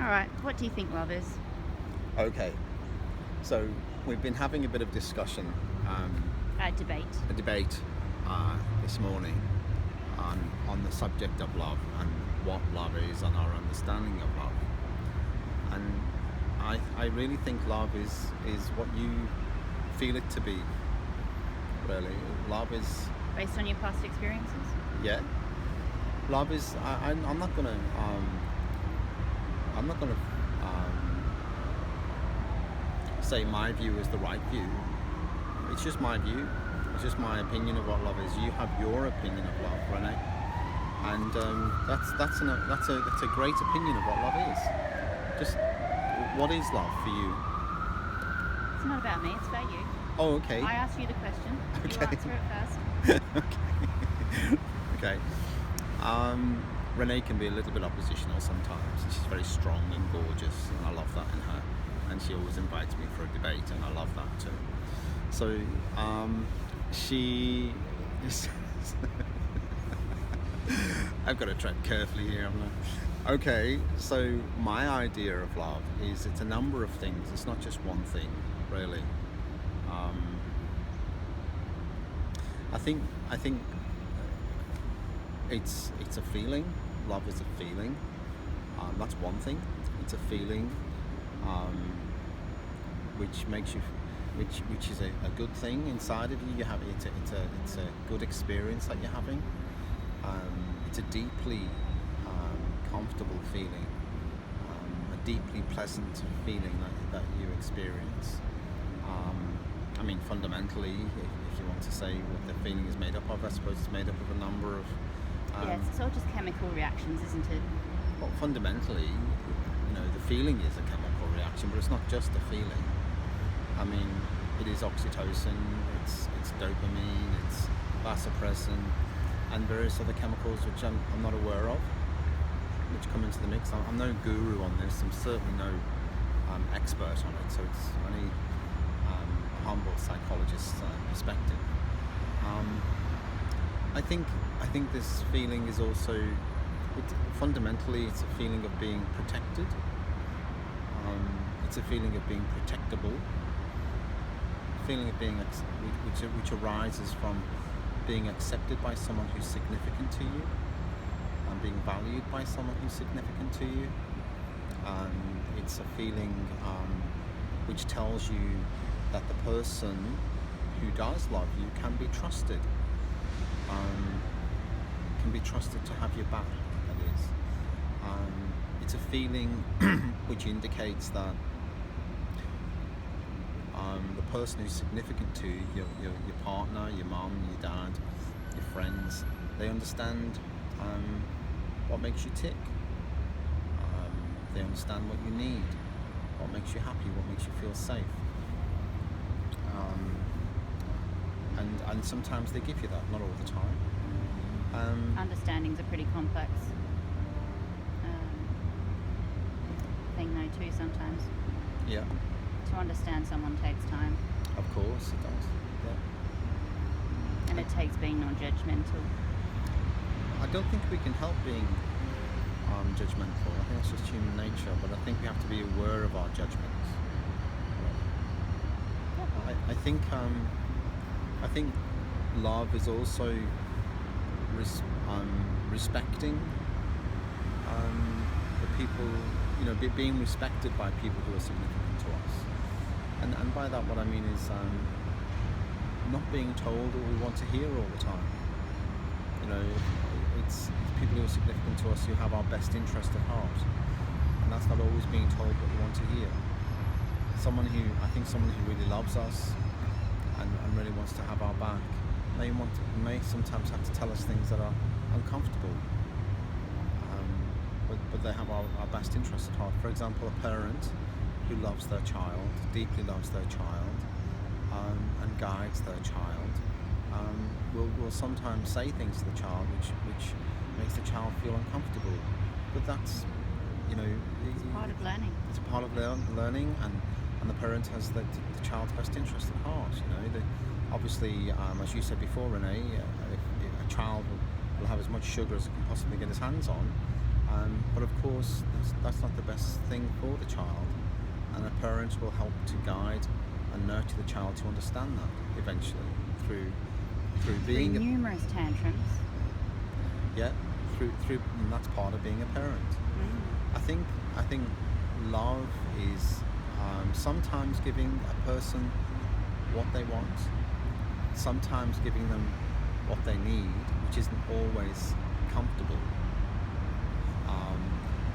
right, what do you think love is? Okay, so we've been having a bit of discussion, Debate. a debate this morning on the subject of love and what love is and our understanding of love. And I really think love is what you feel it to be, really. Love is, Based on your past experiences? yeah, love is, I'm not gonna, say my view is the right view. It's just my view. It's just my opinion of what love is. You have your opinion of love, Renee, and that's a great opinion of what love is. Just what is love for you? It's not about me, it's about you. Oh, okay. I asked you the question. You Okay. answer it first. Okay. Renee can be a little bit oppositional sometimes. She's very strong and gorgeous, and I love that in her. And she always invites me for a debate, and I love that too. So, she is. I've got to tread carefully here, haven't I? Okay, so my idea of love is it's a number of things. It's not just one thing, really. I think it's a feeling. Love is a feeling. That's one thing. It's a feeling, which makes you, which is a good thing inside of you. You have it's a good experience that you're having. It's a deeply comfortable feeling, a deeply pleasant feeling that you experience. I mean, fundamentally, if you want to say what the feeling is made up of, I suppose it's made up of a number of. Yes, it's all just chemical reactions, isn't it? Well, fundamentally, the feeling is a chemical reaction, but it's not just a feeling. I mean, it is oxytocin, it's dopamine, it's vasopressin, and various other chemicals which I'm not aware of, which come into the mix. I'm no guru on this. I'm certainly no expert on it, so it's only a humble psychologist's perspective. I think this feeling is also, fundamentally, it's a feeling of being protected. It's a feeling of being protectable. A feeling of being, which arises from being accepted by someone who's significant to you, and being valued by someone who's significant to you. It's a feeling which tells you that the person who does love you can be trusted. Can be trusted to have your back, that is. It's a feeling which indicates that the person who's significant to you, your partner, your mum, your dad, your friends, they understand what makes you tick. They understand what you need, what makes you happy, what makes you feel safe. And sometimes they give you that, not all the time. Understanding's a pretty complex thing though too sometimes. Yeah. To understand someone takes time. Of course it does. Yeah. And it takes being non-judgmental. I don't think we can help being judgmental. I think it's just human nature, but I think we have to be aware of our judgments. I think love is also respecting the people, being respected by people who are significant to us. And by that, what I mean is not being told what we want to hear all the time. It's people who are significant to us who have our best interest at heart, and that's not always being told what we want to hear. Someone who really loves us and really wants to have our back may sometimes have to tell us things that are uncomfortable, but they have our best interest at heart. For example, a parent who loves their child, deeply loves their child, and guides their child, will sometimes say things to the child which makes the child feel uncomfortable. But that's, It's part of learning. It's a part of learning, and the parent has the child's best interest at heart. Obviously, as you said before, Renee, if a child will have as much sugar as it can possibly get his hands on, But of course, that's not the best thing for the child, and a parent will help to guide and nurture the child to understand that eventually through Through being numerous tantrums. yeah, through and that's part of being a parent. Mm. I think love is sometimes giving a person what they want, sometimes giving them what they need, which isn't always comfortable.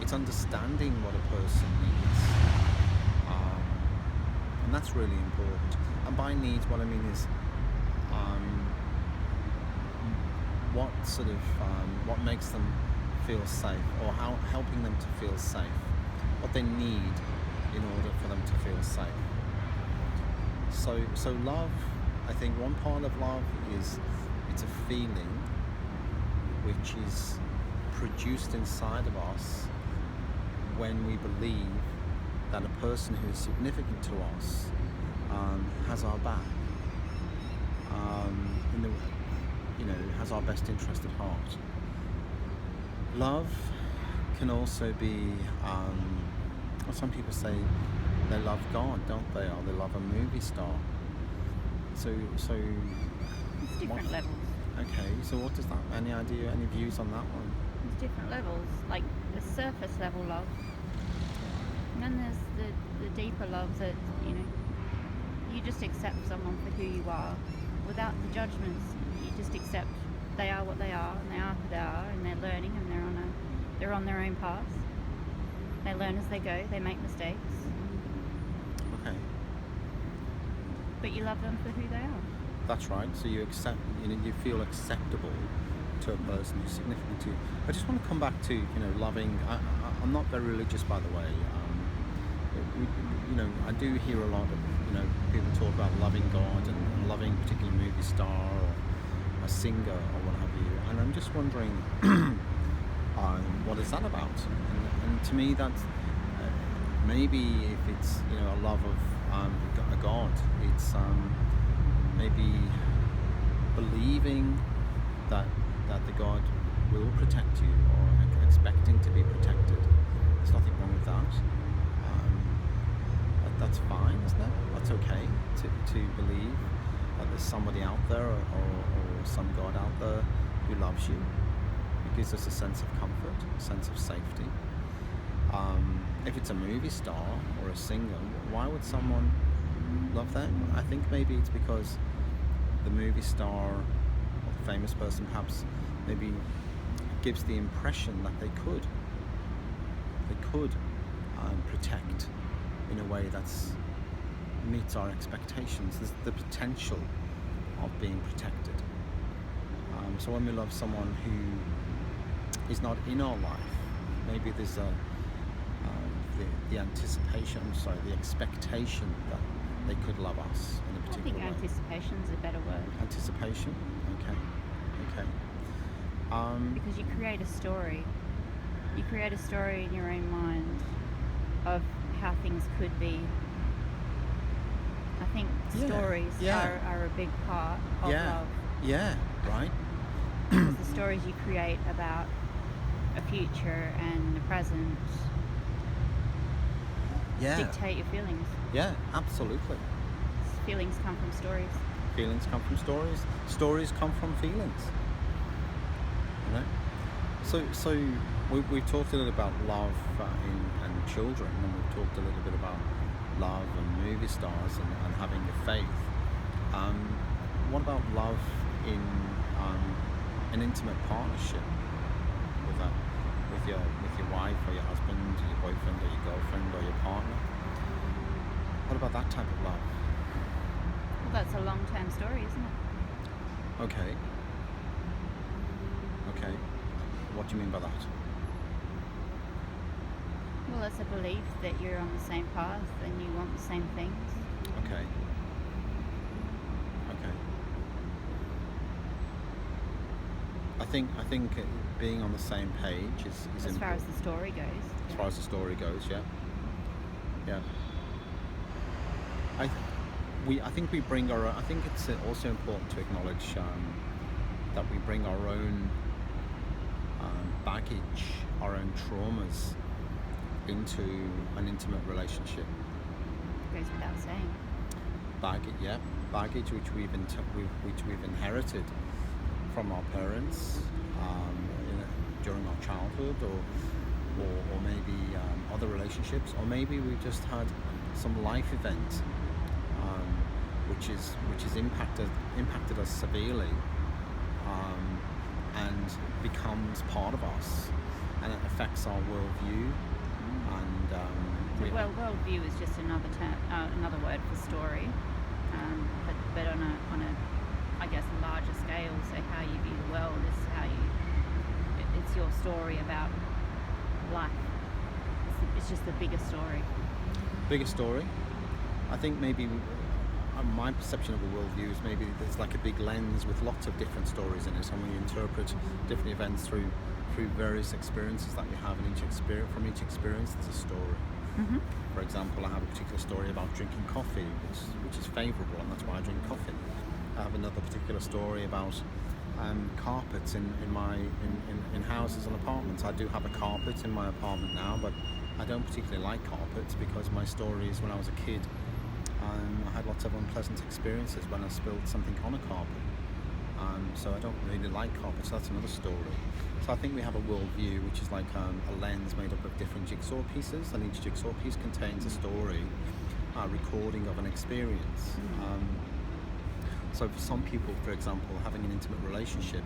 It's understanding what a person needs, and that's really important. And by needs, what I mean is what makes them feel safe, or how helping them to feel safe, what they need in order for them to feel safe. So love, I think one part of love is it's a feeling which is produced inside of us when we believe that a person who is significant to us has our back, in the, has our best interest at heart. Love can also be, well, some people say they love God, don't they? Or they love a movie star. So It's different levels. okay. So what does that? Any idea? Any views on that one? There's different levels. Like the surface level love. And then there's the deeper love that, you just accept someone for who you are without the judgments. You just accept they are what they are, and they are who they are, and they're learning, and they're on their own path. They learn as they go, they make mistakes, Okay, but you love them for who they are. that's right. So you accept, you feel acceptable to a person who's significant to you. I just want to come back to, loving. I'm not very religious, by the way. I do hear a lot of, people talk about loving God and loving a particular movie star or a singer or what have you. And I'm just wondering, what is that about? And to me, that's maybe if it's a love of a God, it's maybe believing that the God will protect you, or expecting to be protected. There's nothing wrong with that. That's fine, isn't it? That's okay to believe that there's somebody out there, or some God out there who loves you. It gives us a sense of comfort, a sense of safety. If it's a movie star or a singer, why would someone love them? I think maybe it's because the movie star or the famous person perhaps maybe gives the impression that they could protect in a way that's meets our expectations. There's the potential of being protected. So when we love someone who is not in our life, maybe there's the anticipation, the expectation that they could love us in a I particular think way. anticipation's a better word. Anticipation? Okay. Because you create a story. You create a story in your own mind of how things could be. I think stories are a big part of love. Yeah, right. Because the stories you create about a future and the present dictate your feelings. Yeah, absolutely. Feelings come from stories. Feelings come from stories. Stories come from feelings. So we've talked a little about love and children, and we've talked a little bit about love and movie stars and having a faith. What about love in an intimate partnership with your wife or your husband, or your boyfriend or your girlfriend or your partner? What about that type of love? Well, that's a long-term story, isn't it? Okay. What do you mean by that? Well, it's a belief that you're on the same path and you want the same things. Okay. I think being on the same page is As far as important. the story goes. As far as the story goes, yeah. I think we bring our own, I think it's also important to acknowledge that we bring our own baggage our own traumas into an intimate relationship. Goes without saying. Baggage which which we've inherited from our parents, during our childhood, or maybe other relationships, or maybe we've just had some life event, which has impacted us severely, and becomes part of us, and it affects our worldview. And Well, worldview is just another another word for story, but on a I guess larger scale. So how you view the world is how it's your story about life. It's just the bigger story. biggest story. I think maybe my perception of a worldview is maybe there's like a big lens with lots of different stories in it, and we interpret different events through various experiences that we have, and from each experience there's a story. Mm-hmm. For example, I have a particular story about drinking coffee, which is favourable, and that's why I drink coffee. I have another particular story about carpets in houses and apartments. I do have a carpet in my apartment now, but I don't particularly like carpets because my story is when I was a kid. I had lots of unpleasant experiences when I spilled something on a carpet. So I don't really like carpets, so that's another story. So I think we have a worldview, which is like a lens made up of different jigsaw pieces, and each jigsaw piece contains a story, a recording of an experience. So for some people, for example, having an intimate relationship,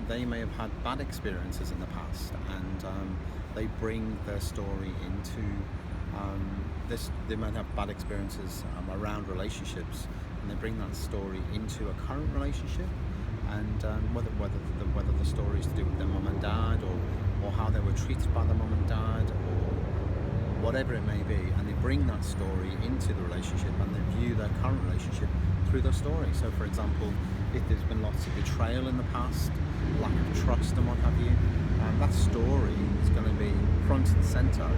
they may have had bad experiences in the past, and they bring their story into this. They might have bad experiences around relationships, and they bring that story into a current relationship, and whether the story is to do with their mum and dad, or how they were treated by their mum and dad, or whatever it may be, and they bring that story into the relationship, and they view their current relationship through their story. So for example, if there's been lots of betrayal in the past, lack of trust and what have you, that story is going to be front and centre